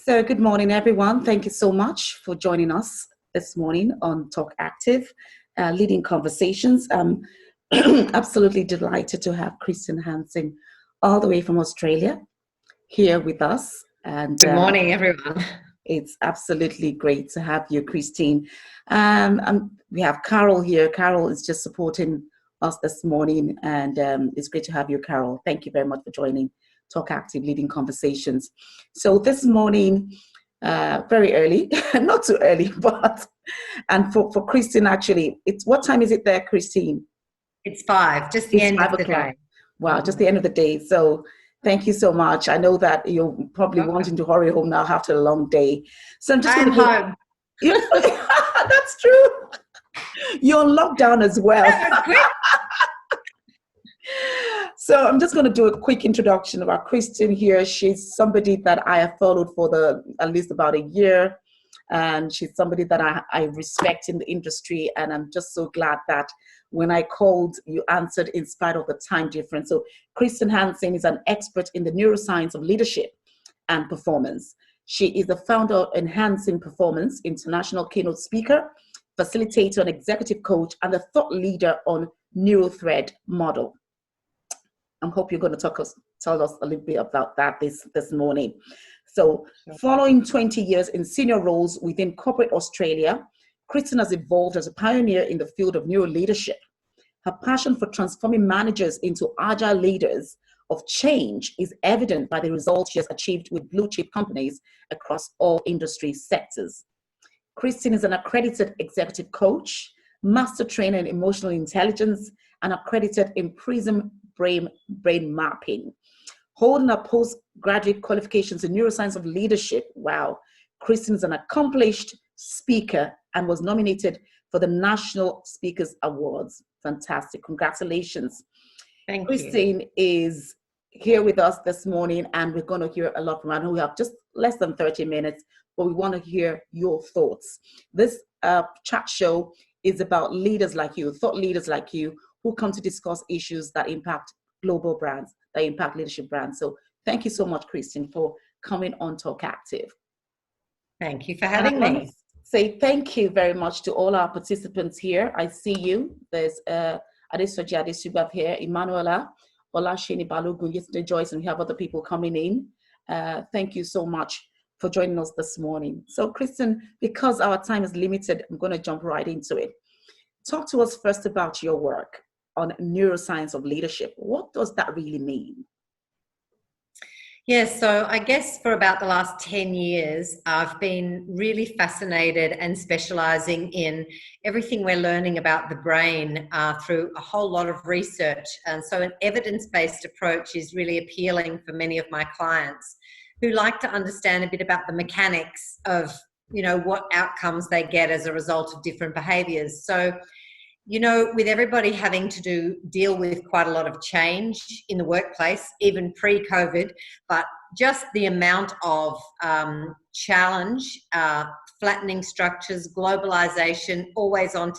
So, good morning, everyone. Thank you so much for joining us this morning on Talk Active, Leading Conversations. I'm absolutely delighted to have Christine Hansen all the way from Australia here with us. And Good morning, everyone. it's absolutely great to have you, Christine. We have Carol here. Carol is just supporting us this morning, and it's great to have you, Carol. Thank you very much for joining Talk Active, Leading Conversations. So this morning, very early, not too early, and for Christine, actually, what time is it there, Christine? It's 5, just the end of the day. Wow, just the end of the day. So thank you so much. I know that you're probably wanting to hurry home now after a long day. So I'm just going to go home. That's true. You're on lockdown as well. So I'm just going to do a quick introduction about Christine here. She's somebody that I have followed for at least about a year. And she's somebody that I respect in the industry. And I'm just so glad that when I called, you answered in spite of the time difference. So Christine Hansen is an expert in the neuroscience of leadership and performance. She is the founder of Enhancing Performance, international keynote speaker, facilitator and executive coach, and the thought leader on NeuroThread model. I hope you're going to tell us a little bit about that this morning. So following 20 years in senior roles within corporate Australia, Christine has evolved as a pioneer in the field of neuro leadership. Her passion for transforming managers into agile leaders of change is evident by the results she has achieved with blue chip companies across all industry sectors. Christine is an accredited executive coach, master trainer in emotional intelligence, and accredited in PRISM brain mapping. Holding her postgraduate qualifications in neuroscience of leadership. Wow. Christine is an accomplished speaker and was nominated for the National Speakers Awards. Fantastic. Congratulations. Thank you. Christine is here with us this morning, and we're going to hear a lot from her. I know we have just less than 30 minutes, but we want to hear your thoughts. This chat show is about leaders like you, thought leaders like you, who come to discuss issues that impact global brands, that impact leadership brands. So thank you so much, Christine, for coming on Talk Active. Thank you for having me. Say thank you very much to all our participants here. I see you. There's Adesoji Adesubab here, Emanuela, Olasheni Balogun, yesterday Joyce, and we have other people coming in. Thank you so much for joining us this morning. So Christine, because our time is limited, I'm going to jump right into it. Talk to us first about your work on neuroscience of leadership. What does that really mean? Yes, so I guess for about the last 10 years, I've been really fascinated and specializing in everything we're learning about the brain through a whole lot of research. And so an evidence-based approach is really appealing for many of my clients who like to understand a bit about the mechanics of, what outcomes they get as a result of different behaviors. So, with everybody having to deal with quite a lot of change in the workplace, even pre-COVID, but just the amount of challenge, flattening structures, globalization, always on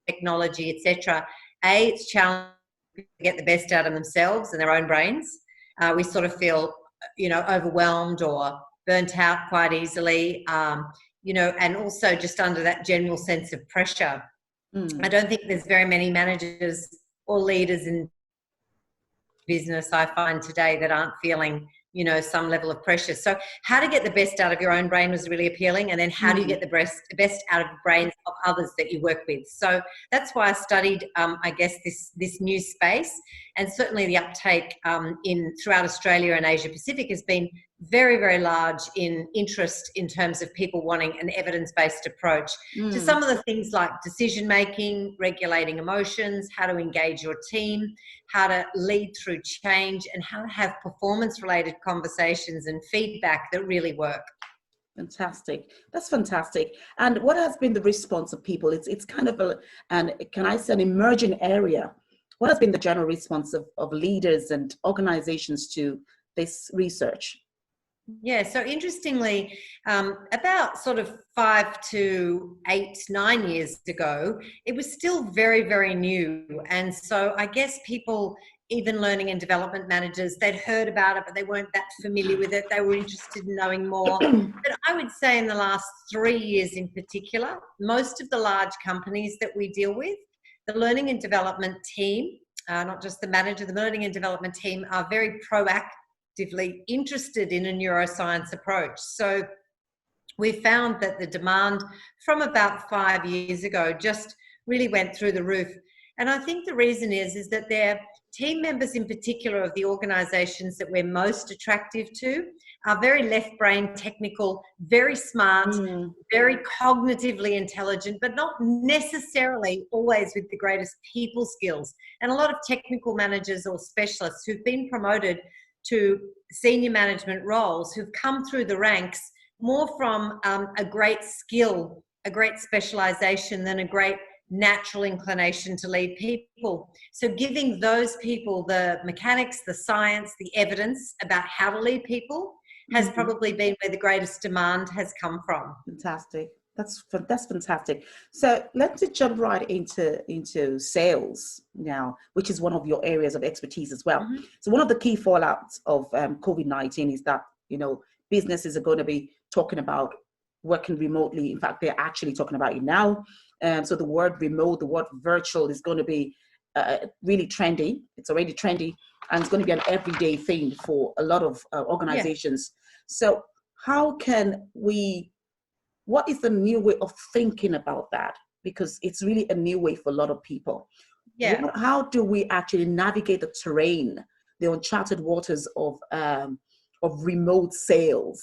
technology, etc. It's challenging to get the best out of themselves and their own brains. We sort of feel, overwhelmed or burnt out quite easily, and also just under that general sense of pressure. I don't think there's very many managers or leaders in business I find today that aren't feeling, some level of pressure. So how to get the best out of your own brain was really appealing. And then how do you get the best out of the brains of others that you work with? So that's why I studied, this new space. And certainly the uptake throughout Australia and Asia Pacific has been very, very large in interest in terms of people wanting an evidence-based approach to some of the things like decision-making, regulating emotions, how to engage your team, how to lead through change, and how to have performance-related conversations and feedback that really work. Fantastic. That's fantastic. And what has been the response of people? It's kind of an emerging area. What has been the general response of leaders and organizations to this research? Yeah, so interestingly, about sort of 5 to 8, 9 years ago, it was still very, very new. And so I guess people even learning and development managers. They'd heard about it, but they weren't that familiar with it. They were interested in knowing more. But I would say in the last 3 years in particular, most of the large companies that we deal with, the learning and development team, not just the manager, the learning and development team are very proactively interested in a neuroscience approach. So we found that the demand from about 5 years ago just really went through the roof. And I think the reason is that they're team members in particular of the organizations that we're most attractive to are very left brain technical, very smart, very cognitively intelligent, but not necessarily always with the greatest people skills. And a lot of technical managers or specialists who've been promoted to senior management roles who've come through the ranks more from a great skill, a great specialization than a great natural inclination to lead people. So giving those people the mechanics, the science, the evidence about how to lead people has probably been where the greatest demand has come from. Fantastic. That's fantastic. So let's jump right into sales now, which is one of your areas of expertise as well. So one of the key fallouts of COVID-19 is that, businesses are going to be talking about working remotely. In fact, they're actually talking about it now. So the word remote, the word virtual is going to be really trendy. It's already trendy, and it's going to be an everyday thing for a lot of organizations. So what is the new way of thinking about that? Because it's really a new way for a lot of people. How do we actually navigate the terrain, the uncharted waters of remote sales?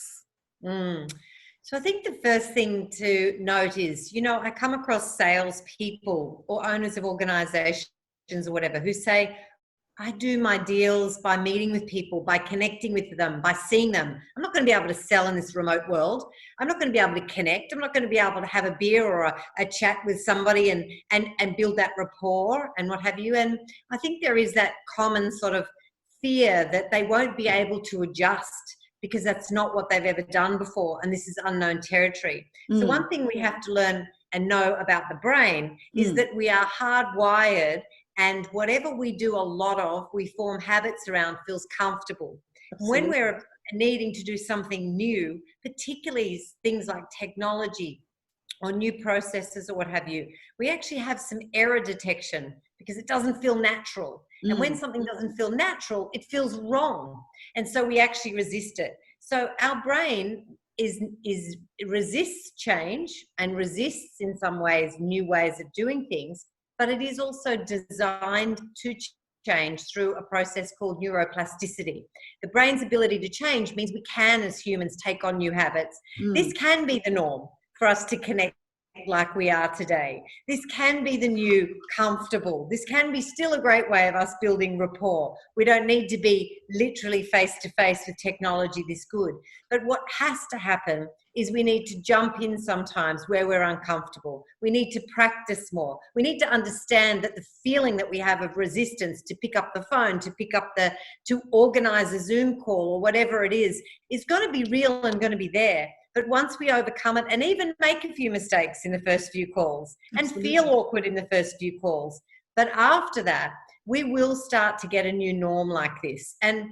So I think the first thing to note is, I come across sales people or owners of organizations or whatever who say, I do my deals by meeting with people, by connecting with them, by seeing them. I'm not going to be able to sell in this remote world. I'm not going to be able to connect. I'm not going to be able to have a beer or a chat with somebody and build that rapport and what have you. And I think there is that common sort of fear that they won't be able to adjust because that's not what they've ever done before, and this is unknown territory. So one thing we have to learn and know about the brain is that we are hardwired, and whatever we do a lot of, we form habits around, feels comfortable. Absolutely. When we're needing to do something new, particularly things like technology or new processes or what have you, we actually have some error detection because it doesn't feel natural. And when something doesn't feel natural, it feels wrong. And so we actually resist it. So our brain resists change and resists in some ways new ways of doing things, but it is also designed to change through a process called neuroplasticity. The brain's ability to change means we can, as humans, take on new habits. This can be the norm for us to connect like we are today. This can be the new comfortable. This can be still a great way of us building rapport. We don't need to be literally face to face with technology this good. But what has to happen is we need to jump in sometimes where we're uncomfortable. We need to practice more. We need to understand that the feeling that we have of resistance to pick up the phone, to organize a Zoom call or whatever it is going to be real and going to be there. But once we overcome it and even make a few mistakes in the first few calls and feel awkward in the first few calls, but after that, we will start to get a new norm like this. And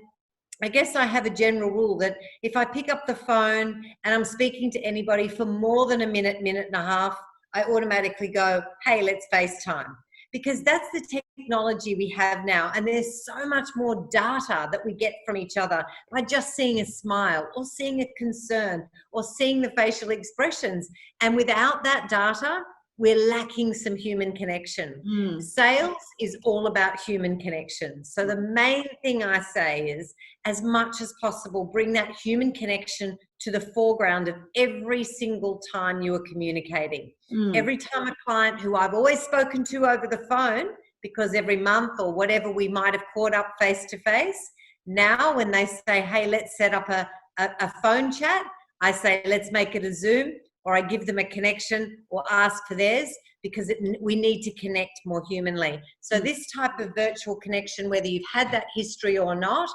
I guess I have a general rule that if I pick up the phone and I'm speaking to anybody for more than a minute, minute and a half, I automatically go, hey, let's FaceTime. Because that's the technology we have now. And there's so much more data that we get from each other by just seeing a smile or seeing a concern or seeing the facial expressions. And without that data, we're lacking some human connection. Sales is all about human connection. So the main thing I say is, as much as possible, bring that human connection to the foreground of every single time you are communicating. Every time a client who I've always spoken to over the phone, because every month or whatever we might have caught up face to face, now when they say, hey, let's set up a phone chat, I say, let's make it a Zoom, or I give them a connection or ask for theirs, because we need to connect more humanly. So this type of virtual connection, whether you've had that history or not,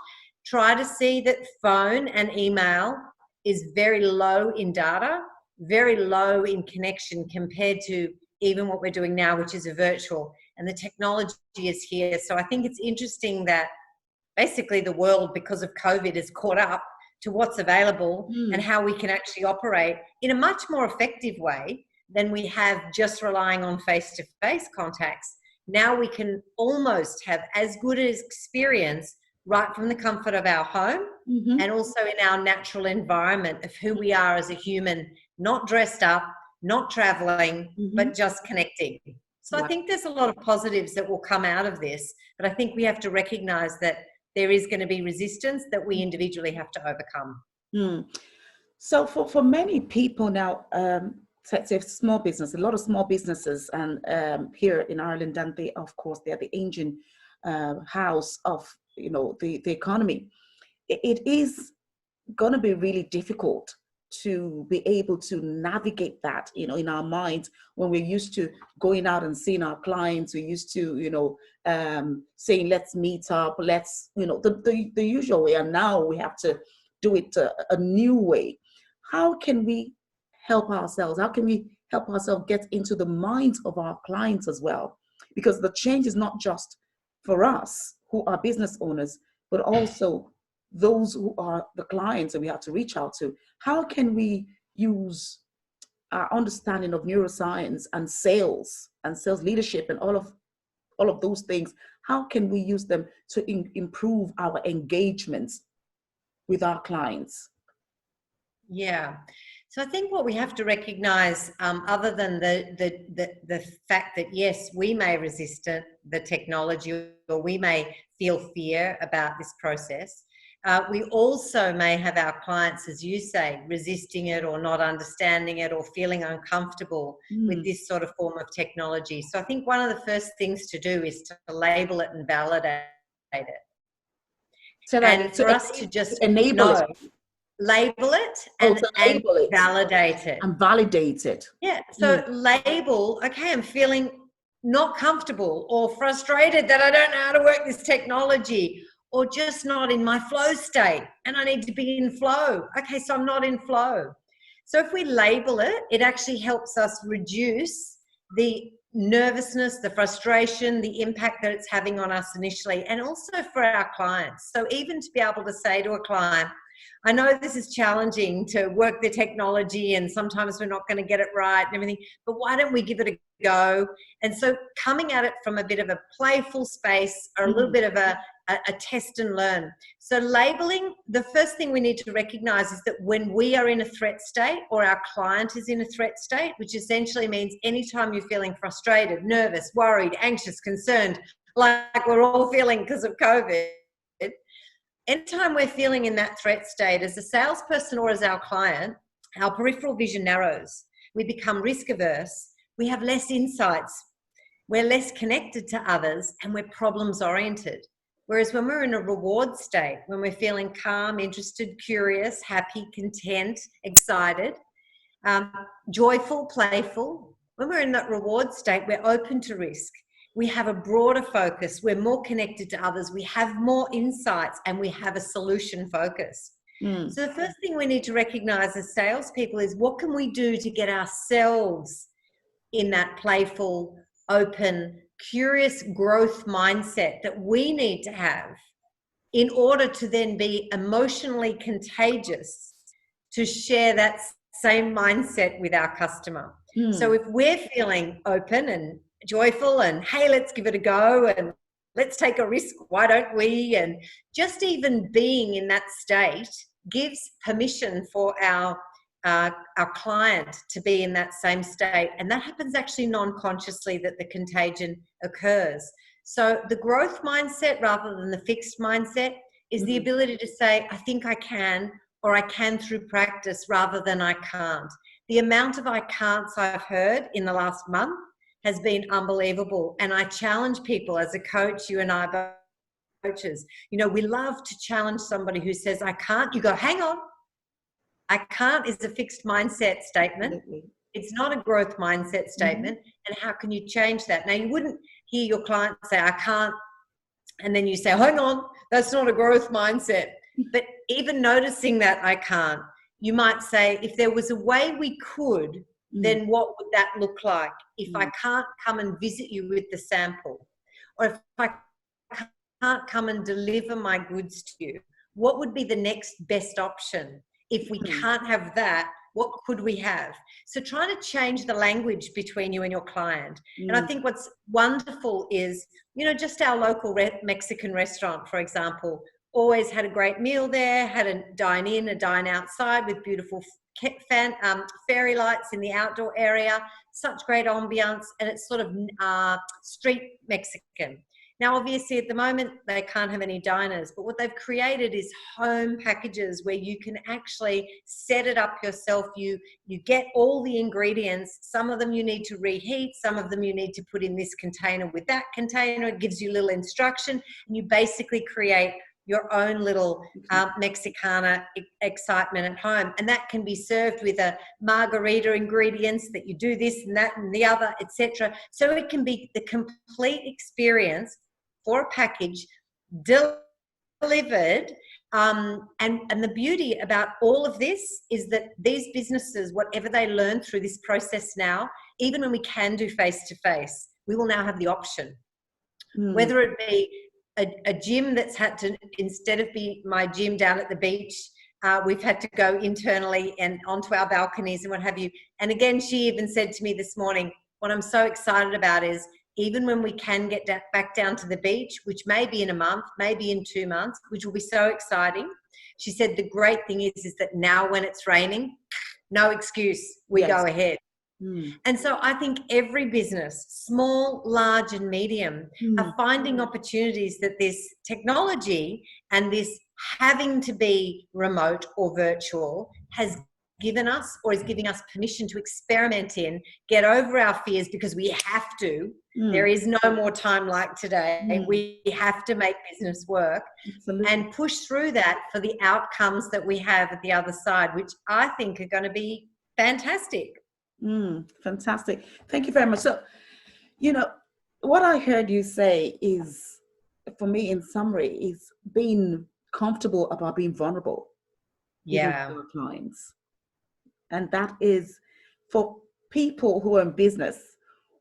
try to see that phone and email is very low in data, very low in connection compared to even what we're doing now, which is a virtual. and the technology is here. So I think it's interesting that basically the world, because of COVID, is caught up to what's available and how we can actually operate in a much more effective way than we have just relying on face-to-face contacts. Now we can almost have as good an experience right from the comfort of our home and also in our natural environment of who we are as a human, not dressed up, not traveling, but just connecting. So I think there's a lot of positives that will come out of this, but I think we have to recognize that there is going to be resistance that we individually have to overcome. So for many people now, say small business, a lot of small businesses, and here in Ireland, and they, of course, they're the engine house of, you know, the economy. It is going to be really difficult to be able to navigate that, you know, in our minds when we're used to going out and seeing our clients. We're used to, you know, saying, let's meet up, let's, you know, the usual way. And now we have to do it a new way. How can we help ourselves? How can we help ourselves get into the minds of our clients as well? Because the change is not just for us who are business owners, but also those who are the clients that we have to reach out to. How can we use our understanding of neuroscience and sales leadership and all of those things? How can we use them to improve our engagements with our clients? Yeah. So I think what we have to recognize, other than the fact that, yes, we may resist the technology, or we may feel fear about this process, we also may have our clients, as you say, resisting it or not understanding it or feeling uncomfortable with this sort of form of technology. So I think one of the first things to do is to label it and validate it. So and for us to just enable it. Label it and validate it. And validate it. Yeah. So label, okay, I'm feeling not comfortable or frustrated that I don't know how to work this technology, or just not in my flow state and I need to be in flow. Okay, so I'm not in flow. So if we label it, it actually helps us reduce the nervousness, the frustration, the impact that it's having on us initially, and also for our clients. So even to be able to say to a client, I know this is challenging to work the technology and sometimes we're not going to get it right and everything, but why don't we give it a go? And so coming at it from a bit of a playful space, or a little bit of a test and learn. So labeling, the first thing we need to recognize is that when we are in a threat state, or our client is in a threat state, which essentially means anytime you're feeling frustrated, nervous, worried, anxious, concerned, like we're all feeling because of COVID, anytime we're feeling in that threat state, as a salesperson or as our client, our peripheral vision narrows. We become risk averse. We have less insights. We're less connected to others, and we're problems oriented. Whereas when we're in a reward state, when we're feeling calm, interested, curious, happy, content, excited, joyful, playful, when we're in that reward state, we're open to risk. We have a broader focus. We're more connected to others. We have more insights, and we have a solution focus. So the first thing we need to recognize as salespeople is, what can we do to get ourselves in that playful, open, curious growth mindset that we need to have in order to then be emotionally contagious to share that same mindset with our customer. So if we're feeling open and joyful and, hey, let's give it a go and let's take a risk, why don't we? And just even being in that state gives permission for our client to be in that same state. And that happens actually non-consciously, that the contagion occurs. So the growth mindset rather than the fixed mindset is the ability to say, I think I can, or I can through practice, rather than I can't. The amount of I can'ts I've heard in the last month has been unbelievable. And I challenge people as a coach, you and I both coaches, you know, we love to challenge somebody who says, I can't. You go, hang on. I can't is a fixed mindset statement. It's not a growth mindset statement. And how can you change that? Now, you wouldn't hear your client say, I can't, and then you say, hang on, that's not a growth mindset. But even noticing that I can't, you might say, if there was a way we could, then what would that look like if I can't come and visit you with the sample? Or if I can't come and deliver my goods to you, what would be the next best option? If we can't have that, what could we have? So trying to change the language between you and your client. And I think what's wonderful is, you know, just our local Mexican restaurant, for example, always had a great meal there, had a dine in, a dine outside with beautiful fairy lights in the outdoor area, such great ambiance, and it's sort of street Mexican. Now, obviously, at the moment, they can't have any diners, but what they've created is home packages where you can actually set it up yourself. You get all the ingredients. Some of them you need to reheat. Some of them you need to put in this container with that container. It gives you little instruction, and you basically create your own little Mexicana excitement at home. And that can be served with a margarita ingredients that you do this and that and the other, etc. So it can be the complete experience for a package delivered. And the beauty about all of this is that these businesses, whatever they learn through this process now, even when we can do face-to-face, we will now have the option. Whether it be a gym that's had to, instead of be my gym down at the beach, we've had to go internally and onto our balconies and what have you. And again, she even said to me this morning, what I'm so excited about is even when we can get back down to the beach, which may be in a month, maybe in 2 months, which will be so exciting. She said the great thing is that now when it's raining, no excuse, we go ahead. And so I think every business, small, large and medium, are finding opportunities that this technology and this having to be remote or virtual has given us, or is giving us permission to experiment in, get over our fears because we have to. There is no more time like today. We have to make business work. Absolutely. And push through that for the outcomes that we have at the other side, which I think are going to be fantastic. Fantastic. Thank you very much. So, you know, what I heard you say is, for me in summary, is being comfortable about being vulnerable. Yeah. With our clients. And that is for people who are in business,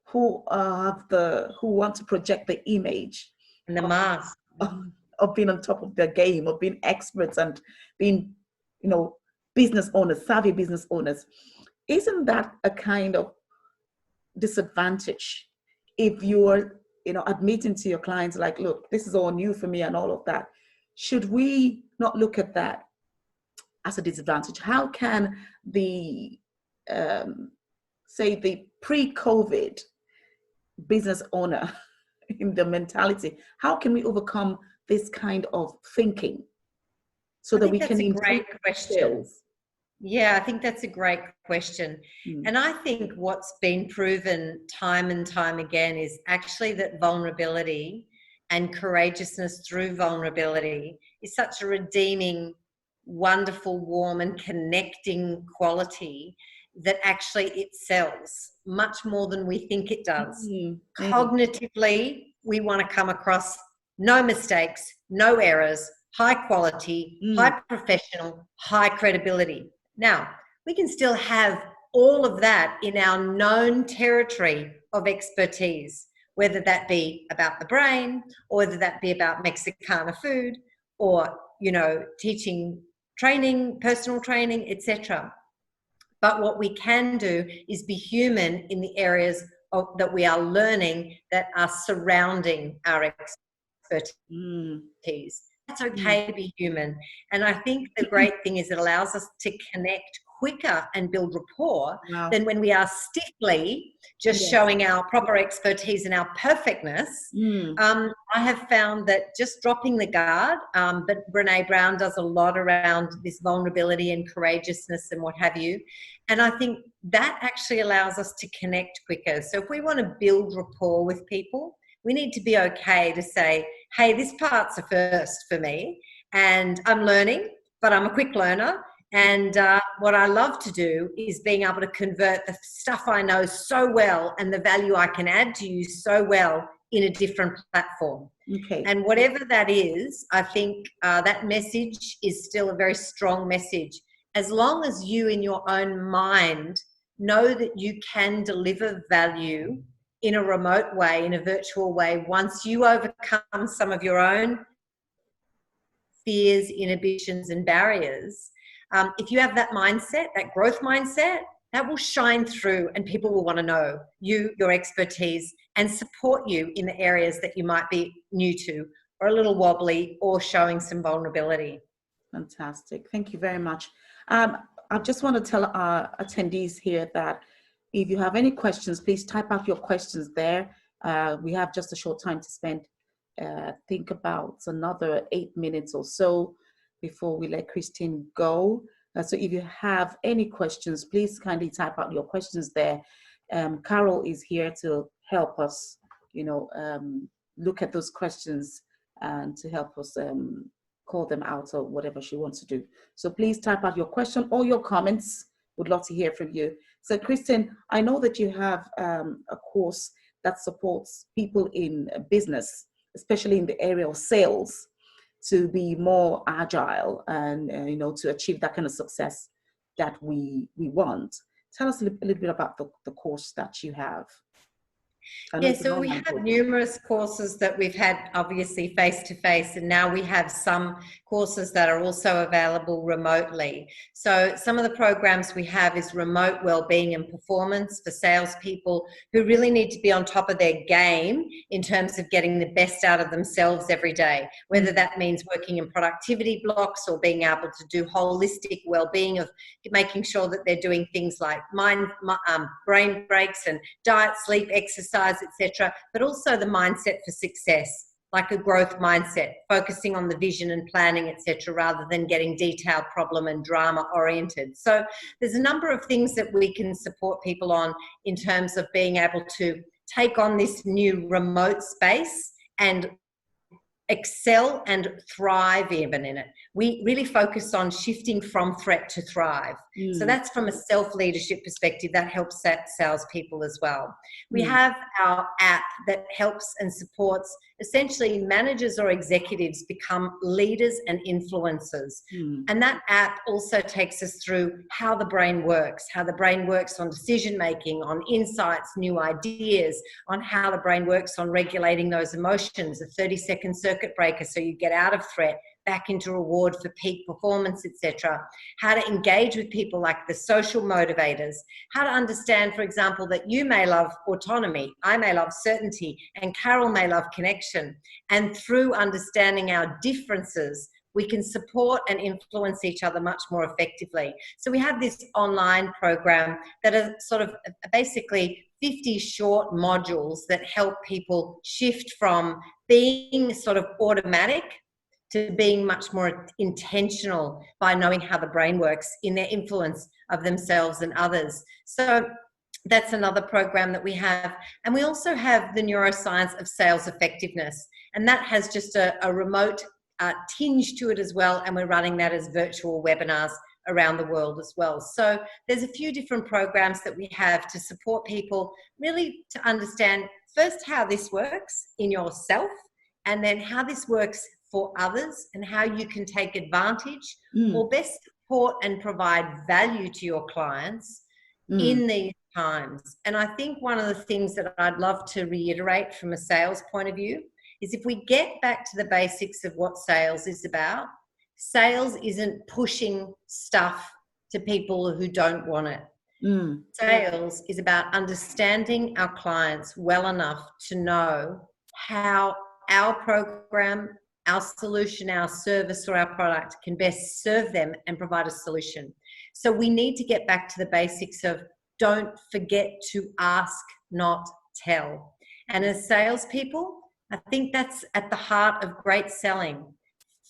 who want to project the image and the mask of being on top of their game, of being experts and being, you know, business owners, savvy business owners. Isn't that a kind of disadvantage if you're, you know, admitting to your clients like, look, this is all new for me and all of that? Should we not look at that as a disadvantage? How can the, say, the pre-COVID business owner in the mentality, how can we overcome this kind of thinking so that we can improve? Great question. Sales? Yeah, I think that's a great question. And I think what's been proven time and time again is actually that vulnerability and courageousness through vulnerability is such a redeeming, wonderful, warm and connecting quality that actually it sells much more than we think it does. Cognitively, we want to come across no mistakes, no errors, high quality, high professional, high credibility. Now, we can still have all of that in our known territory of expertise, whether that be about the brain, or whether that be about Mexicana food, or, you know, teaching, training, personal training, etc. But what we can do is be human in the areas that we are learning that are surrounding our expertise. It's okay to be human. And I think the great thing is it allows us to connect quicker and build rapport than when we are stiffly just showing our proper expertise and our perfectness. I have found that just dropping the guard, but Brené Brown does a lot around this vulnerability and courageousness and what have you. And I think that actually allows us to connect quicker. So if we want to build rapport with people, we need to be okay to say, hey, this part's a first for me and I'm learning, but I'm a quick learner. And what I love to do is being able to convert the stuff I know so well and the value I can add to you so well in a different platform. Okay. And whatever that is, I think that message is still a very strong message. As long as you in your own mind know that you can deliver value in a remote way, in a virtual way, once you overcome some of your own fears, inhibitions, and barriers. If you have that mindset, that growth mindset, that will shine through and people will want to know you, your expertise, and support you in the areas that you might be new to or a little wobbly or showing some vulnerability. Fantastic. Thank you very much. I just want to tell our attendees here that if you have any questions, please type out your questions there. We have just a short time to spend. Think about another 8 minutes or so before we let Christine go. So if you have any questions, please kindly type out your questions there. Carol is here to help us, look at those questions and to help us call them out or whatever she wants to do. So please type out your question or your comments. Would love to hear from you. So Christine, I know that you have a course that supports people in business, especially in the area of sales, to be more agile and to achieve that kind of success that we want. Tell us a little bit about the course that you have. Yeah, so we have numerous courses that we've had obviously face-to-face, and now we have some courses that are also available remotely. So some of the programs we have is remote wellbeing and performance for salespeople who really need to be on top of their game in terms of getting the best out of themselves every day, whether that means working in productivity blocks or being able to do holistic wellbeing of making sure that they're doing things like brain breaks and diet, sleep, exercise, etc., but also the mindset for success, like a growth mindset, focusing on the vision and planning, etc., rather than getting detailed problem and drama oriented. So there's a number of things that we can support people on in terms of being able to take on this new remote space and excel and thrive even in it. We really focus on shifting from threat to thrive. So that's from a self-leadership perspective. That helps salespeople as well. We have our app that helps and supports essentially managers or executives become leaders and influencers. And that app also takes us through how the brain works on decision-making, on insights, new ideas, on how the brain works on regulating those emotions, a 30-second circuit breaker so you get out of threat, back into reward for peak performance, etc. How to engage with people like the social motivators, how to understand, for example, that you may love autonomy, I may love certainty, and Carol may love connection. And through understanding our differences, we can support and influence each other much more effectively. So we have this online program that are sort of basically 50 short modules that help people shift from being sort of automatic to being much more intentional by knowing how the brain works in their influence of themselves and others. So that's another program that we have. And we also have the neuroscience of sales effectiveness. And that has just a remote tinge to it as well. And we're running that as virtual webinars around the world as well. So there's a few different programs that we have to support people really to understand first how this works in yourself, and then how this works for others and how you can take advantage or best support and provide value to your clients in these times. And I think one of the things that I'd love to reiterate from a sales point of view is if we get back to the basics of what sales is about, sales isn't pushing stuff to people who don't want it. Sales is about understanding our clients well enough to know how our program, our solution, our service, or our product can best serve them and provide a solution. So we need to get back to the basics of don't forget to ask, not tell. And as salespeople, I think that's at the heart of great selling.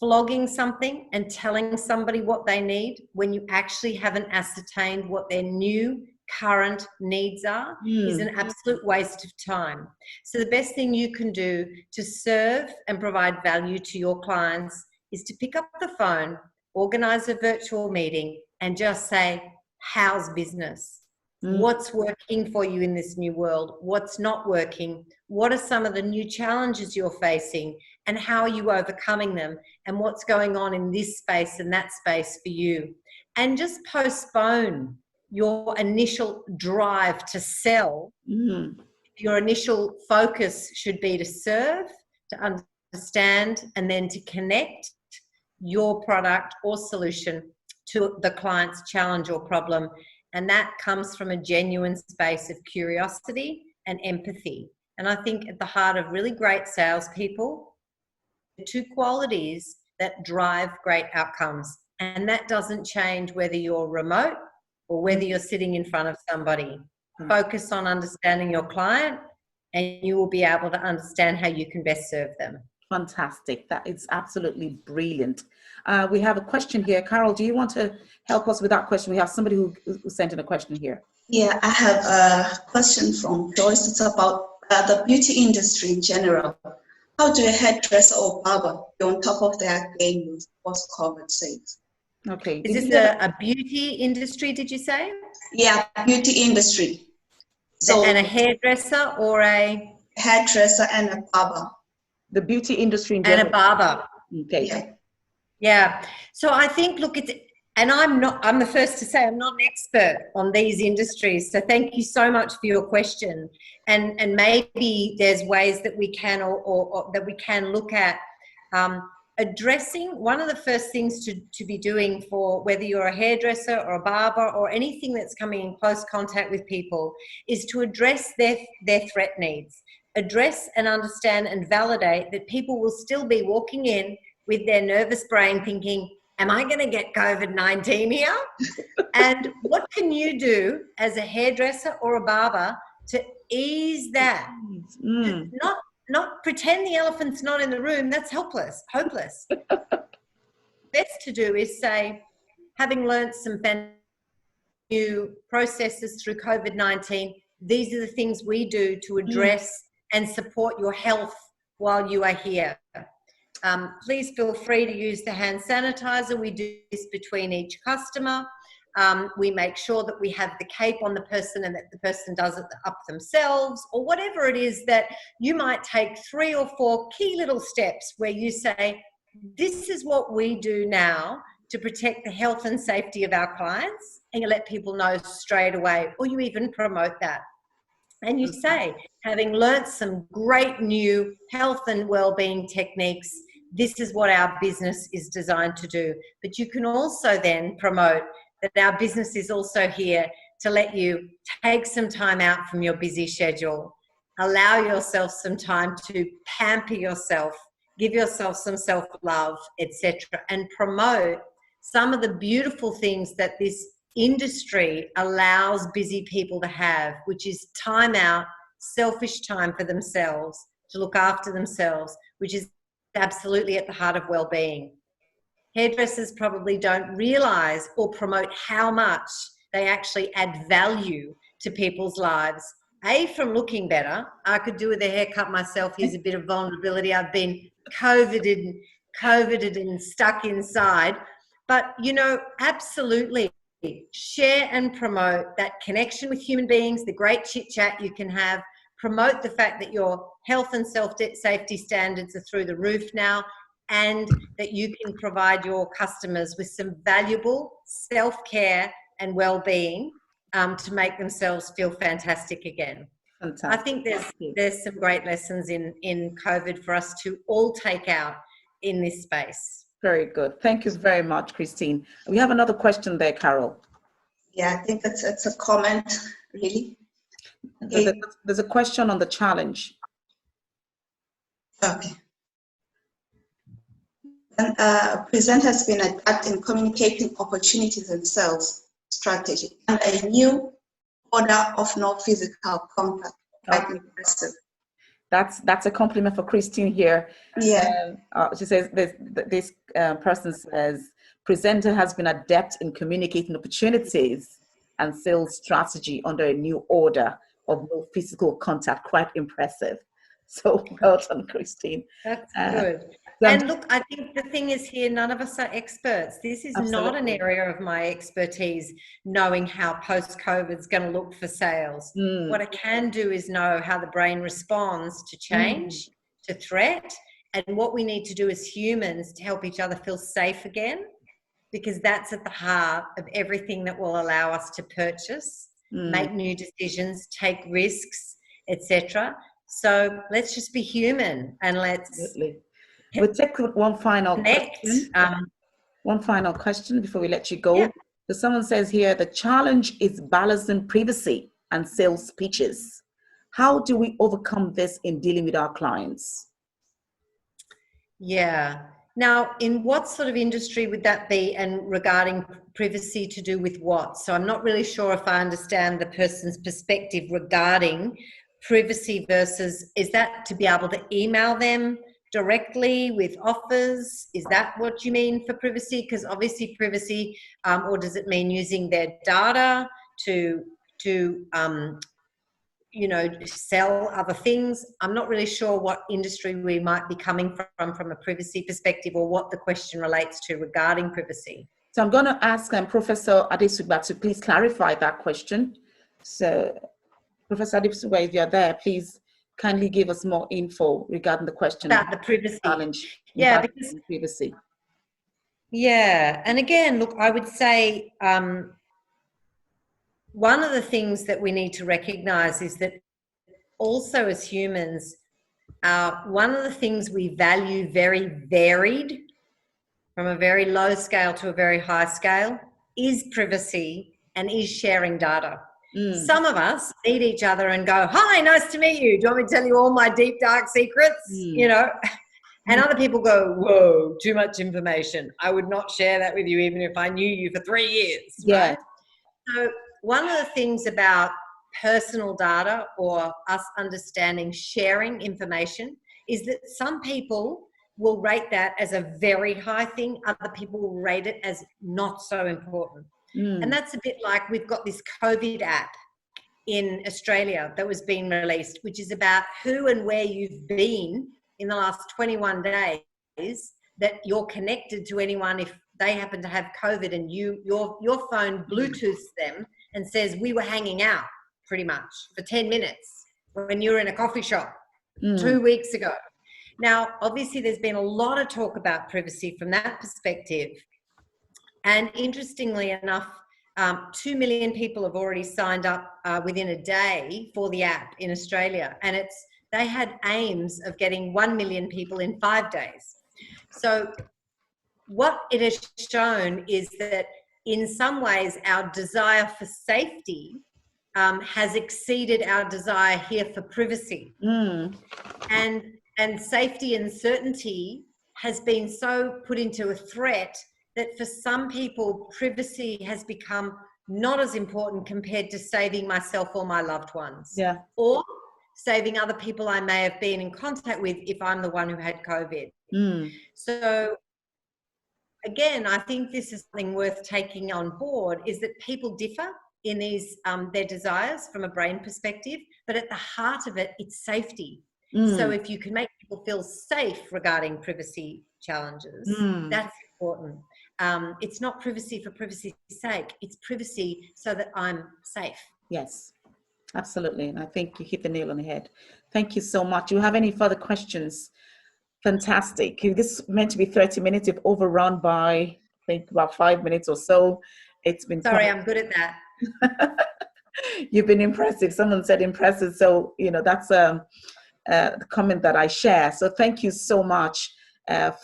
Flogging something and telling somebody what they need when you actually haven't ascertained what their new current needs are is an absolute waste of time. So the best thing you can do to serve and provide value to your clients is to pick up the phone, organize a virtual meeting, and just say, how's business? What's working for you in this new world? What's not working? What are some of the new challenges you're facing? And how are you overcoming them? And what's going on in this space and that space for you? And just postpone your initial drive to sell, your initial focus should be to serve, to understand, and then to connect your product or solution to the client's challenge or problem. And that comes from a genuine space of curiosity and empathy. And I think at the heart of really great salespeople, the two qualities that drive great outcomes. And that doesn't change whether you're remote or whether you're sitting in front of somebody. Focus on understanding your client, and you will be able to understand how you can best serve them. Fantastic. That is absolutely brilliant. We have a question here. Carol, do you want to help us with that question? We have somebody who sent in a question here. Yeah, I have a question from Joyce. It's about the beauty industry in general. How do a hairdresser or barber be on top of their game with post-COVID sales? Okay. Is this a beauty industry, did you say? Yeah, beauty industry. So, and a hairdresser or a? Hairdresser and a barber. The beauty industry in general. And a barber. Okay. Yeah. Yeah. So I think, look, I'm the first to say I'm not an expert on these industries. So thank you so much for your question. And maybe there's ways that we can or that we can look at addressing. One of the first things to be doing for whether you're a hairdresser or a barber or anything that's coming in close contact with people is to address their threat needs. Address and understand and validate that people will still be walking in with their nervous brain thinking, am I going to get COVID-19 here? And what can you do as a hairdresser or a barber to ease that? Not pretend the elephant's not in the room. That's hopeless. Best to do is say, having learned some new processes through COVID-19, these are the things we do to address and support your health while you are here. Please feel free to use the hand sanitizer. We do this between each customer. We make sure that we have the cape on the person and that the person does it up themselves, or whatever it is that you might take 3 or 4 key little steps where you say, this is what we do now to protect the health and safety of our clients, and you let people know straight away, or you even promote that. And you say, having learnt some great new health and well-being techniques, this is what our business is designed to do. But you can also then promote that our business is also here to let you take some time out from your busy schedule, allow yourself some time to pamper yourself, give yourself some self-love, etc., and promote some of the beautiful things that this industry allows busy people to have, which is time out, selfish time for themselves, to look after themselves, which is absolutely at the heart of well-being. Hairdressers probably don't realize or promote how much they actually add value to people's lives. From looking better. I could do with a haircut myself. Here's a bit of vulnerability. I've been COVIDed and stuck inside. But, absolutely share and promote that connection with human beings, the great chit chat you can have. Promote the fact that your health and safety standards are through the roof now, and that you can provide your customers with some valuable self-care and well-being to make themselves feel fantastic again. Fantastic. I think there's some great lessons in COVID for us to all take out in this space. Very good. Thank you very much, Christine. We have another question there, Carol. Yeah, I think it's a comment, really. Okay. There's a question on the challenge. Okay. And present has been adept in communicating opportunities and sales strategy, and a new order of no physical contact. Quite impressive. That's a compliment for Christine here. Yeah. She says this person says, presenter has been adept in communicating opportunities and sales strategy under a new order of no physical contact. Quite impressive. So well done, Christine. That's good. And look, I think the thing is here, none of us are experts. This is not an area of my expertise, knowing how post-COVID is going to look for sales. What I can do is know how the brain responds to change, to threat, and what we need to do as humans to help each other feel safe again. because that's at the heart of everything that will allow us to purchase, make new decisions, take risks, etc. So let's just be human and let's Absolutely. We'll take one final connect. question. One final question before we let you go. Yeah. So someone says here, the challenge is balancing privacy and sales pitches. How do we overcome this in dealing with our clients? Yeah. Now, in what sort of industry would that be, and regarding privacy to do with what? So I'm not really sure if I understand the person's perspective regarding privacy versus, is that to be able to email them directly with offers? Is that what you mean for privacy? Because obviously privacy, or does it mean using their data to sell other things? I'm not really sure what industry we might be coming from a privacy perspective, or what the question relates to regarding privacy. So I'm going to ask Professor Adesugba to please clarify that question. So Professor Adesugba, if you're there, please kindly give us more info regarding the question about the privacy. Challenge. Yeah, because privacy. Yeah, and again, look, I would say one of the things that we need to recognize is that also as humans, one of the things we value very varied, from a very low scale to a very high scale, is privacy and is sharing data. Some of us meet each other and go, hi, nice to meet you. Do you want me to tell you all my deep, dark secrets? And other people go, whoa, too much information. I would not share that with you even if I knew you for 3 years. Yeah. Right? So one of the things about personal data, or us understanding sharing information, is that some people will rate that as a very high thing. Other people will rate it as not so important. And that's a bit like, we've got this COVID app in Australia that was being released, which is about who and where you've been in the last 21 days, that you're connected to anyone if they happen to have COVID, and your phone Bluetooths them and says, we were hanging out pretty much for 10 minutes when you were in a coffee shop 2 weeks ago. Now, obviously, there's been a lot of talk about privacy from that perspective. And interestingly enough, 2 million people have already signed up within a day for the app in Australia. And they had aims of getting 1 million people in 5 days. So what it has shown is that in some ways our desire for safety has exceeded our desire here for privacy. And safety and certainty has been so put into a threat that for some people, privacy has become not as important compared to saving myself or my loved ones. Yeah. Or saving other people I may have been in contact with if I'm the one who had COVID. So again, I think this is something worth taking on board, is that people differ in these their desires from a brain perspective, but at the heart of it, it's safety. So if you can make people feel safe regarding privacy challenges, that's important. It's not privacy for privacy's sake. It's privacy so that I'm safe. Yes, absolutely. And I think you hit the nail on the head. Thank you so much. Do you have any further questions? Fantastic. This is meant to be 30 minutes. You've overrun by, I think, about 5 minutes or so. It's been Sorry, I'm good at that. You've been impressive. Someone said impressive. So, that's the comment that I share. So thank you so much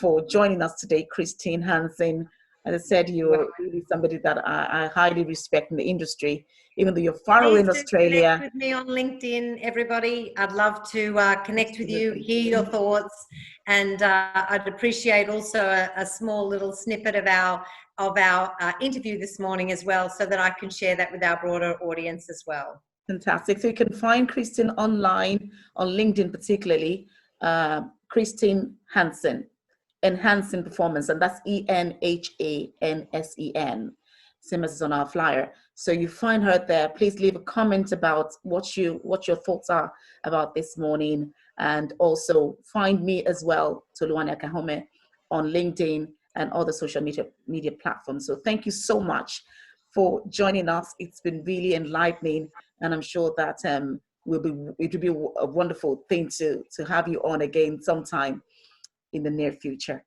for joining us today, Christine Hansen. As I said, you're really somebody that I highly respect in the industry, even though you're far away in Australia. Connect with me on LinkedIn, everybody. I'd love to connect with you, hear your thoughts, and I'd appreciate also a small little snippet of our interview this morning as well, so that I can share that with our broader audience as well. Fantastic. So you can find Christine online, on LinkedIn particularly, Christine Hansen. Enhancing Performance, and that's ENHANSEN, same as on our flyer. So you find her there. Please leave a comment about what your thoughts are about this morning, and also find me as well, Toluwani Akahome, on LinkedIn and other social media platforms. So thank you so much for joining us. It's been really enlightening, and I'm sure that it will be a wonderful thing to have you on again sometime in the near future.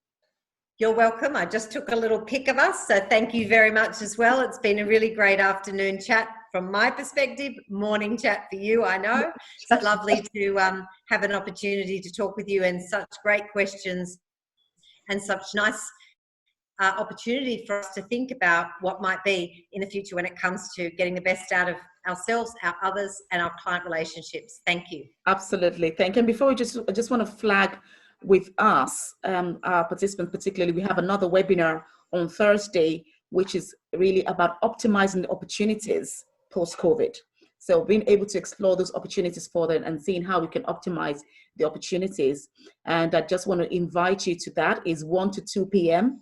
You're welcome. I just took a little pic of us, so thank you very much as well. It's been a really great afternoon chat from my perspective, morning chat for you, I know. It's lovely to have an opportunity to talk with you, and such great questions and such nice opportunity for us to think about what might be in the future when it comes to getting the best out of ourselves, our others, and our client relationships. Thank you. Absolutely. Thank you. And before I just want to flag with us, our participants particularly, we have another webinar on Thursday, which is really about optimizing the opportunities post-COVID. So being able to explore those opportunities for them and seeing how we can optimize the opportunities. And I just want to invite you to that. Is 1 to 2 p.m.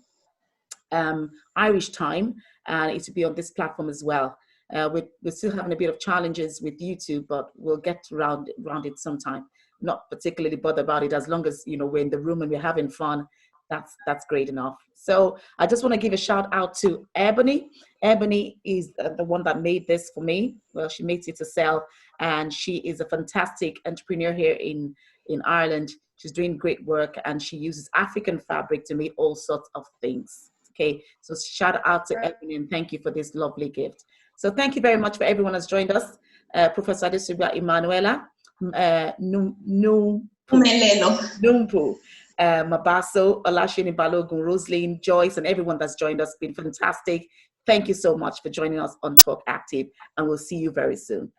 Irish time, and it will be on this platform as well. We're still having a bit of challenges with YouTube, but we'll get around it sometime. Not particularly bothered about it, as long as we're in the room and we're having fun. That's great enough. So I just want to give a shout out to Ebony. Ebony is the one that made this for me. Well, she makes it to sell, and she is a fantastic entrepreneur here in Ireland. She's doing great work, and she uses African fabric to make all sorts of things. Okay, so shout out to Ebony, and thank you for this lovely gift. So thank you very much for everyone who's joined us. Professor Adesugba Emanuela, Numpu, Mabaso, Olashini Balogun, Rosaline, Joyce, and everyone that's joined us. It's been fantastic. Thank you so much for joining us on Talk Active, and we'll see you very soon.